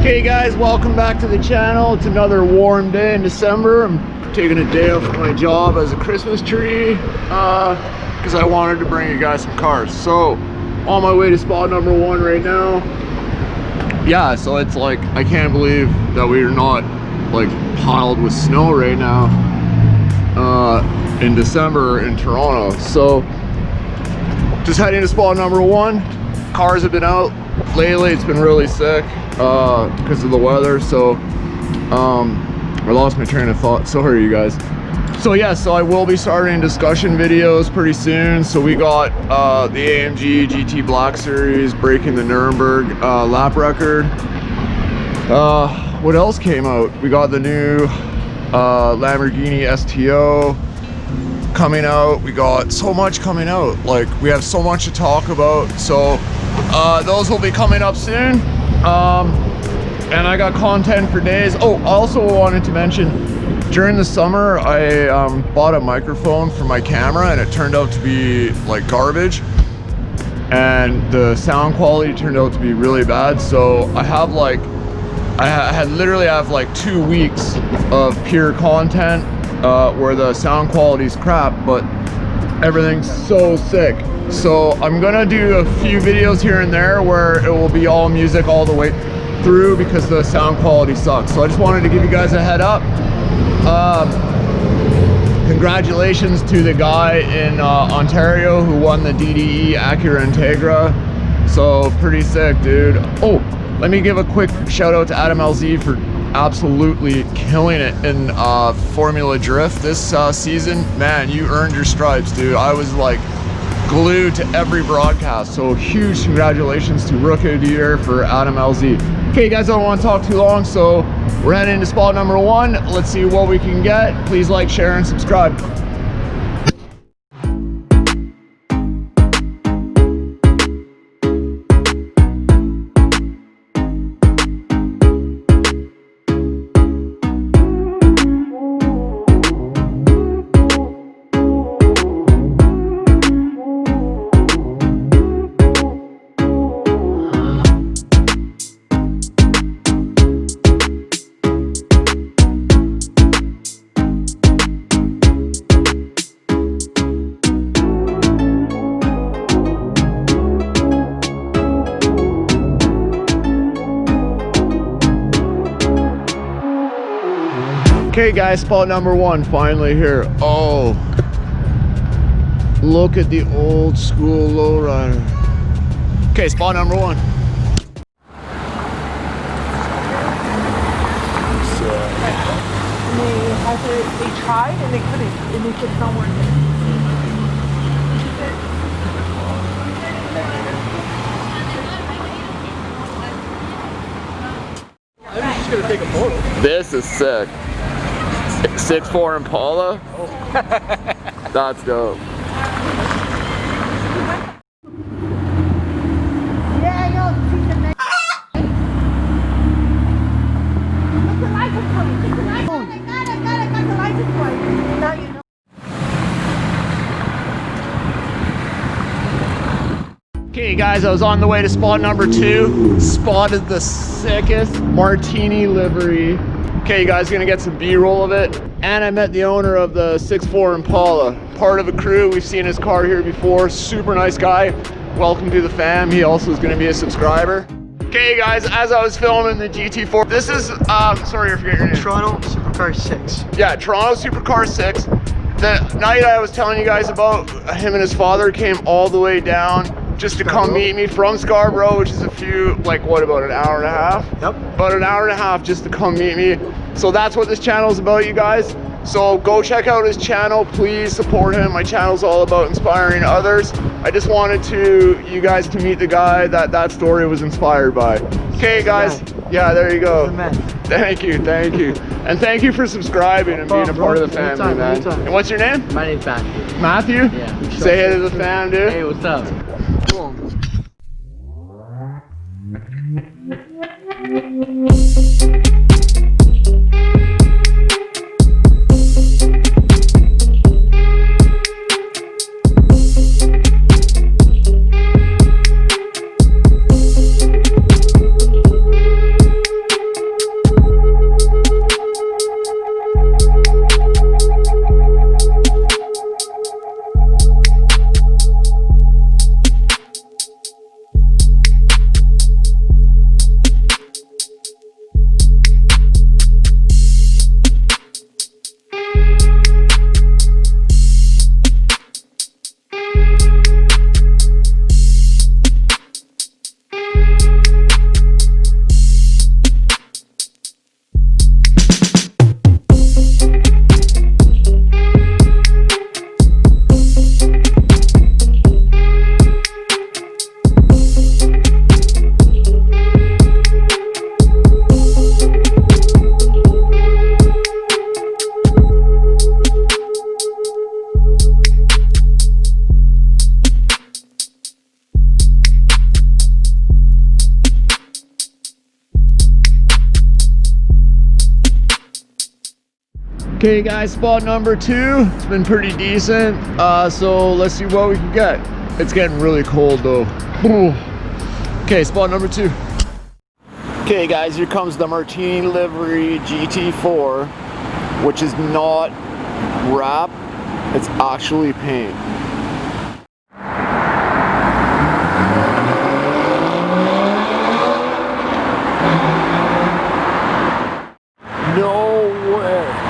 Hey guys, welcome back to the channel. It's another warm day in December. I'm taking a day off from my job as a Christmas tree because I wanted to bring you guys some cars. So on my way to spot number 1 right now. Yeah, so it's like I can't believe that we're not like piled with snow right now in December in Toronto. So just heading to spot number 1. Cars have been out lately. It's been really sick because of the weather. So I lost my train of thought. Sorry you guys. So yeah, so I will be starting discussion videos pretty soon. So we got the AMG GT Black Series breaking the Nuremberg lap record. What else came out? We got the new Lamborghini STO coming out. We got so much coming out. Like, we have so much to talk about. So those will be coming up soon. And I got content for days. Oh, also wanted to mention, during the summer I bought a microphone for my camera and it turned out to be like garbage, and the sound quality turned out to be really bad. So I have like I literally have like 2 weeks of pure content where the sound quality is crap, but everything's so sick. So I'm gonna do a few videos here and there where it will be all music all the way through because the sound quality sucks. So I just wanted to give you guys a head up. Congratulations to the guy in Ontario who won the DDE Acura Integra. So pretty sick, dude. Oh, let me give a quick shout out to Adam LZ for absolutely killing it in Formula Drift this season. Man, you earned your stripes, dude. I was like glued to every broadcast. So huge congratulations to Rookie of the Year for Adam LZ. Okay guys, I don't want to talk too long, so we're heading into spot number 1. Let's see what we can get. Please like, share, and subscribe. Okay guys, spot number 1 finally here. Oh, look at the old school lowrider. Okay, spot number 1. They tried and they couldn't, and they said it's not working. I'm just gonna take a photo. This is sick. 6'4" Impala. Oh. That's dope. Yeah, I know. See the next. Look, the license plate. Look, the license. I got the license plate. Now you know. Okay guys, I was on the way to spot number 2. Spotted the sickest Martini Livery. Okay, you guys, gonna get some B-roll of it. And I met the owner of the 6'4" Impala, part of a crew. We've seen his car here before. Super nice guy. Welcome to the fam. He also is gonna be a subscriber. Okay guys, as I was filming the GT4, this is, sorry I forget your name. Toronto Supercars 6. Yeah, Toronto Supercars 6. The night I was telling you guys about, him and his father came all the way down just to come meet me from Scarborough, which is a few, like what, about an hour and a half? Yep. About an hour and a half just to come meet me. So that's what this channel is about, you guys. So go check out his channel, please support him. My channel's all about inspiring others. I just wanted you guys to meet the guy that story was inspired by. Okay guys, yeah, there you go. Thank you. And thank you for subscribing and being a part of the family, man. And what's your name? My name's Matthew. Matthew? Yeah. Say hey to the fam, dude. Hey, what's up? Okay guys, spot number 2. It's been pretty decent. So let's see what we can get. It's getting really cold though. Ooh. Okay, spot number 2. Okay guys, here comes the Martini Livery GT4, which is not wrap, it's actually paint. No way.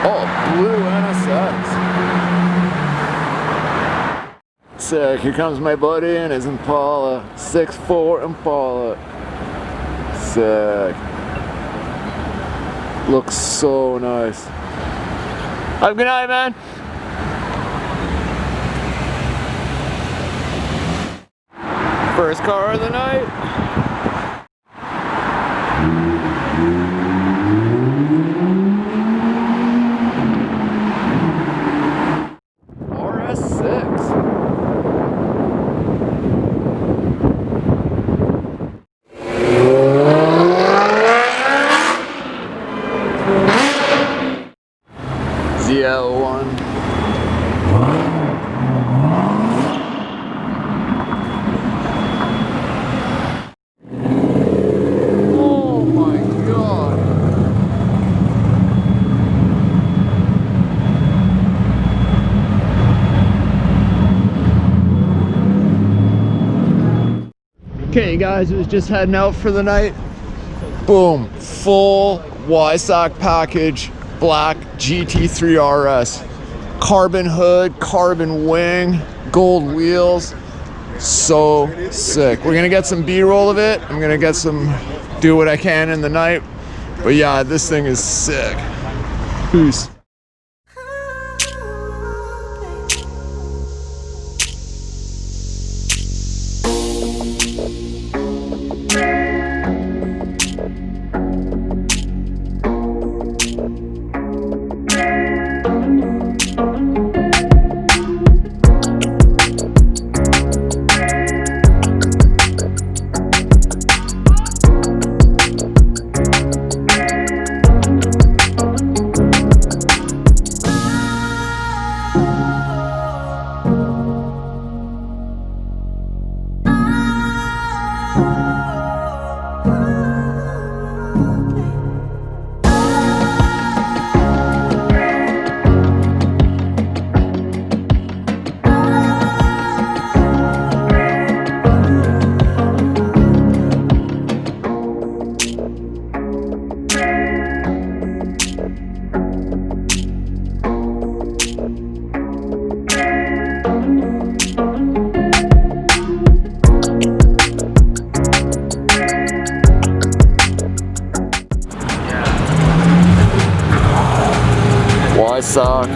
Oh, blue NSX. Sick. Here comes my buddy and his Impala. 6'4" Impala. Sick. Looks so nice. Have a good night, man. First car of the night. RS6. ZL1. Oh my god. Okay guys, I was just heading out for the night. Boom, full Weissach package. Black GT3RS, carbon hood, carbon wing, gold wheels, so sick. We're gonna get some B-roll of it. I'm gonna get some, do what I can in the night, but yeah, this thing is sick. Peace. Weissach.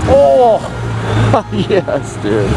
Oh, yes, dude.